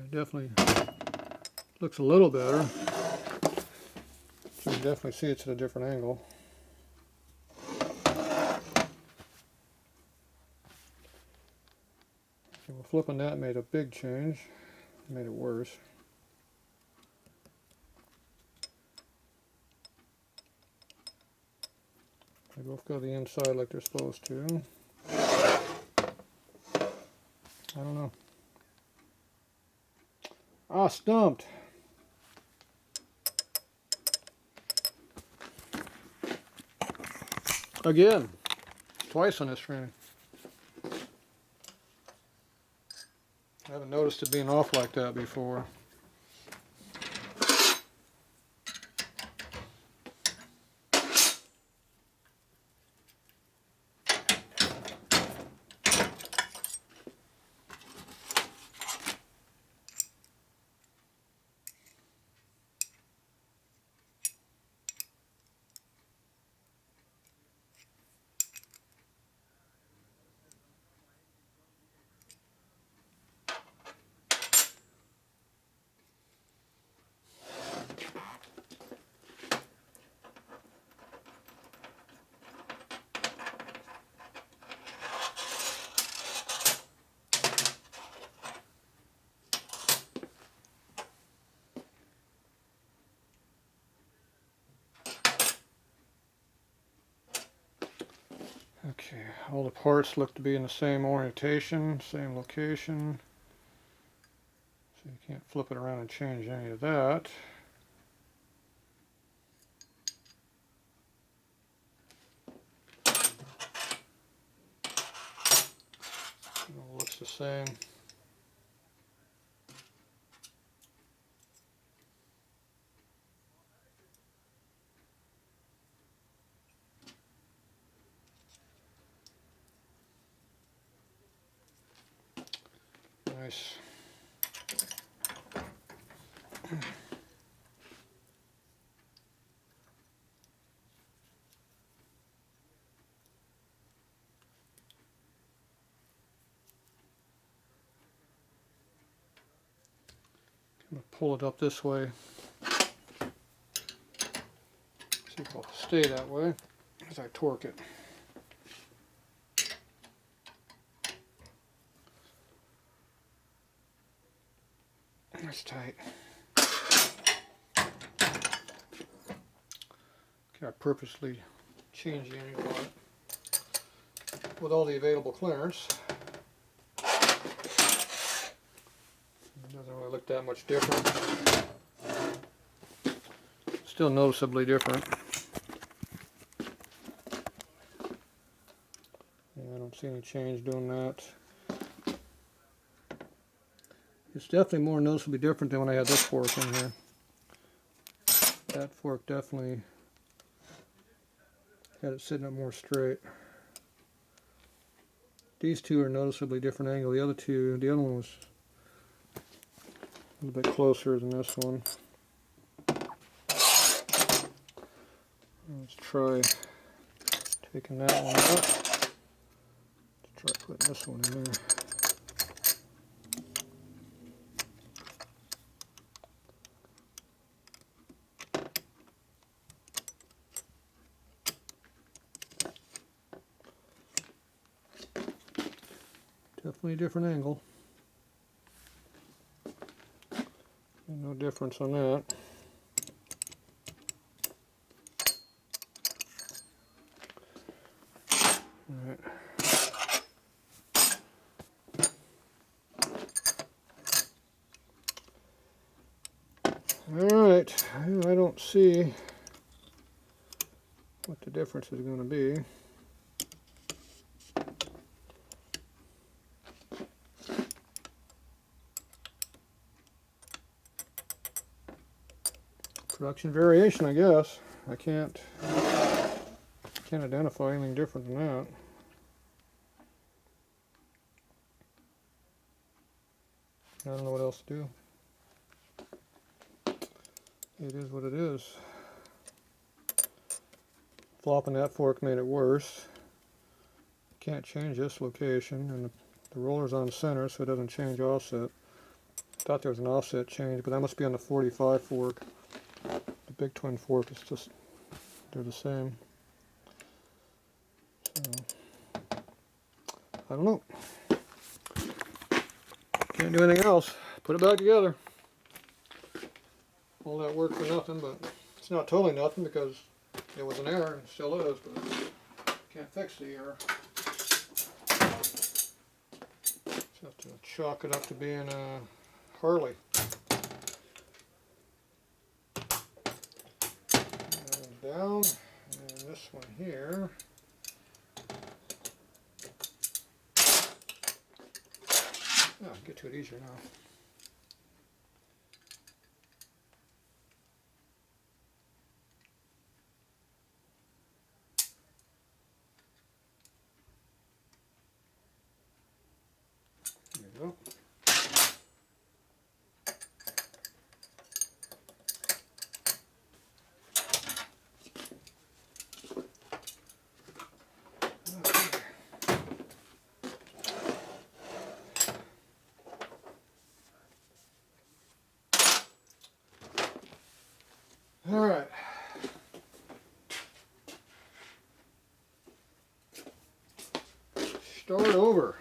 It definitely looks a little better. So you can definitely see it's at a different angle. So flipping that made a big change. Made it worse. They both go the inside like they're supposed to. I don't know. Ah, stumped. Again. Twice on this training. I haven't noticed it being off like that before. Okay, all the parts look to be in the same orientation, same location. So you can't flip it around and change any of that. It all looks the same. Nice. I'm going to pull it up this way. See if it'll stay that way as I torque it. That's tight. Okay, I purposely changed the angle on it with all the available clearance. It doesn't really look that much different. Still noticeably different. Yeah, I don't see any change doing that. It's definitely more noticeably different than when I had this fork in here. That fork definitely had it sitting up more straight. These two are noticeably different angle. The other one was a little bit closer than this one. Let's try taking that one out. Let's try putting this one in there. Definitely a different angle. No difference on that. Alright. Alright, I don't see what the difference is going to be. Production variation, I guess. I can't identify anything different than that. I don't know what else to do. It is what it is. Flopping that fork made it worse. Can't change this location, and the roller's on center, so it doesn't change offset. thought there was an offset change, but that must be on the 45 fork. The big twin fork is just, they're the same. So, I don't know. Can't do anything else. Put it back together. All that work for nothing, but it's not totally nothing because it was an error and still is, but can't fix the error. Just have to chalk it up to being a Harley. And down, and this one here. Oh, I'll get to it easier now. There you go. All right. Start over.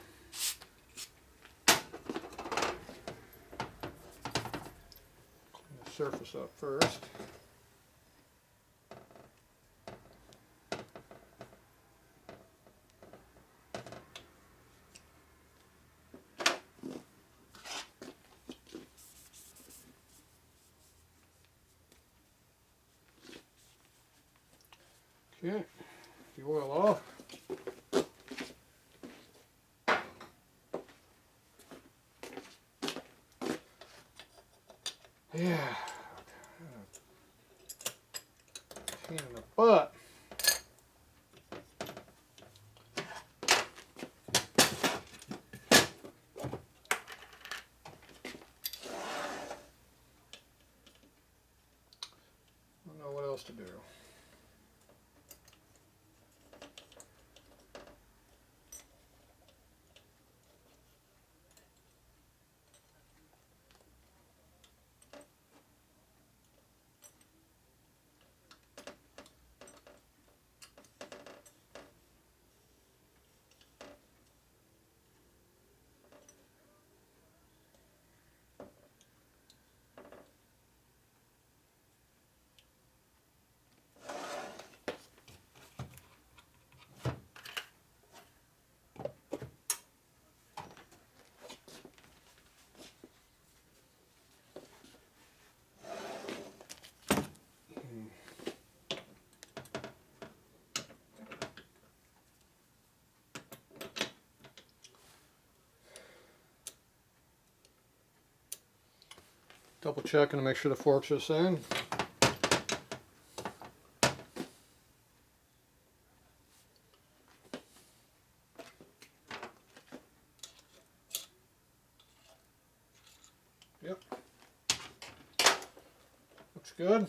Clean the surface up first. Okay, the oil off. Yeah, pain in the butt. I don't know what else to do. Double checking to make sure the forks are the same. Yep. Looks good.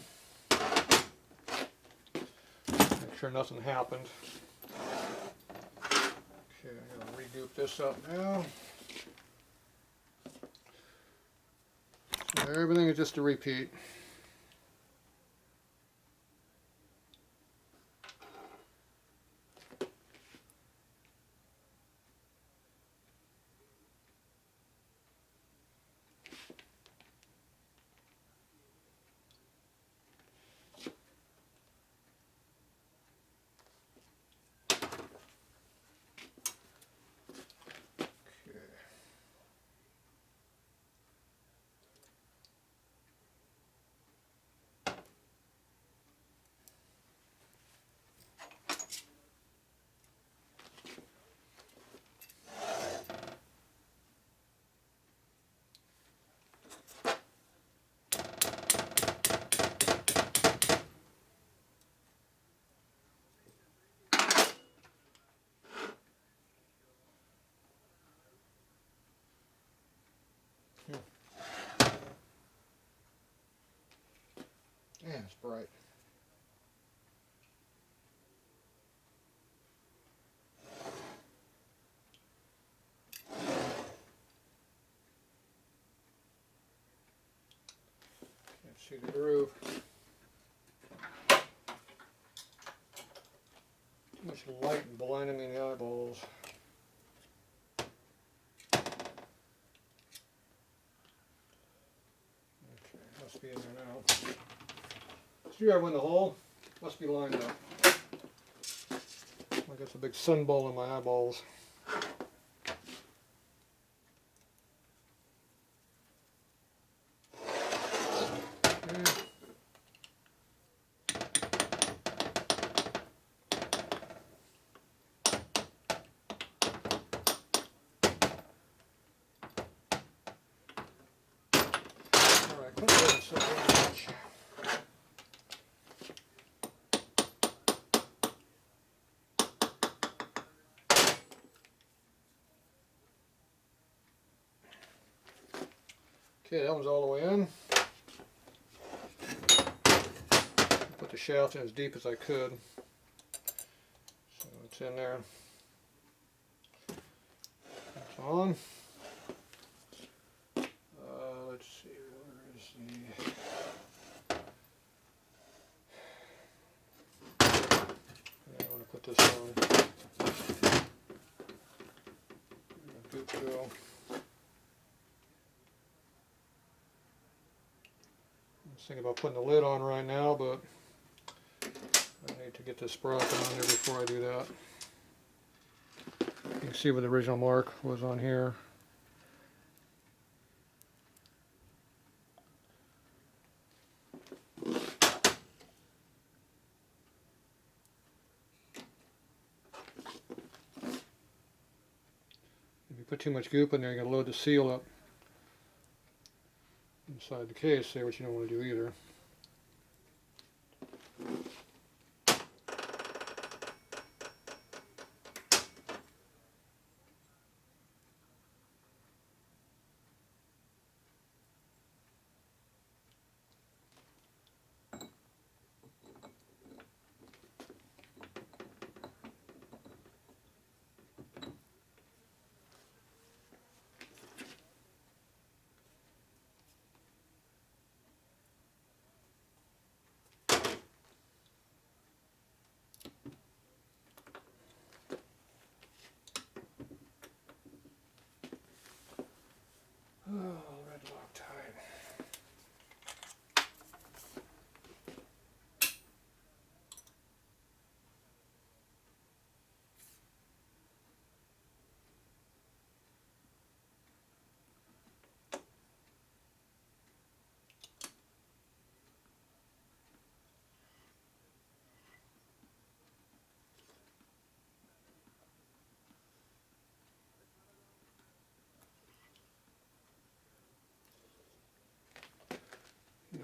Make sure nothing happened. Okay, I'm going to redupe this up now. So everything is just a repeat. Yeah, it's bright. See the groove. Too much light blinding me in the eyeballs. Okay, must be in there now. Screwdriver in the hole. Must be lined up. I got a big sunball in my eyeballs. Okay, that one's all the way in. Put the shaft in as deep as I could. So it's in there. It's on. Let's see, where is the... I want to put this on. Good to go. I'm thinking about putting the lid on right now, but I need to get this sprocket on there before I do that. You can see where the original mark was on here. If you put too much goop in there, you're going to load the seal up inside the case there, which you don't want to do either. Oh, red Loctite.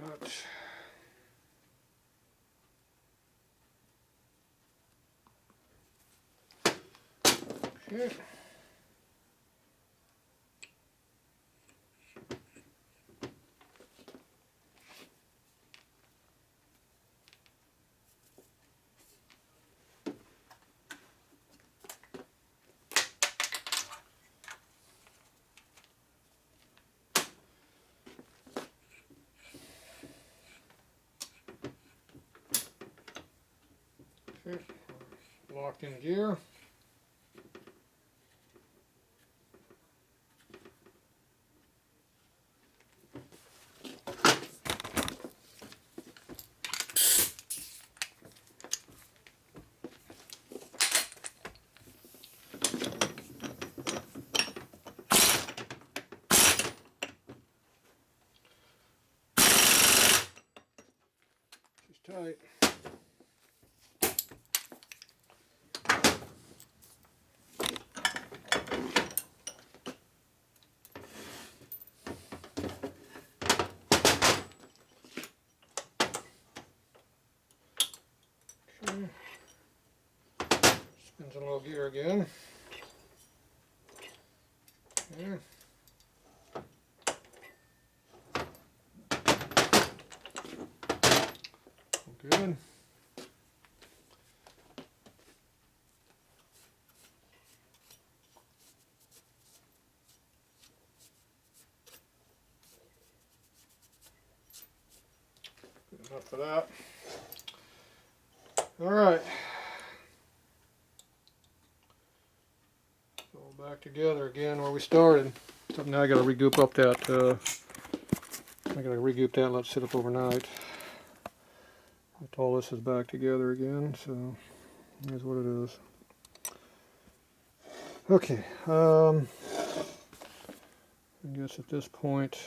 Not. Okay. Okay. Locked in gear. Just tight. Okay. Spins a little gear again. Okay. Good. enough for that. Alright. So back together again where we started. So now I gotta regroup up that, I gotta regroup that and let it sit up overnight. But all this is back together again, so here's what it is. Okay, I guess at this point,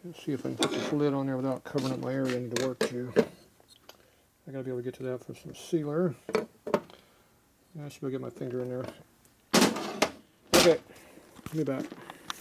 let's see if I can put this lid on there without covering up my area I need to work to. I gotta be able to get to that for some sealer. I should be able to get my finger in there. Okay, I'll be back.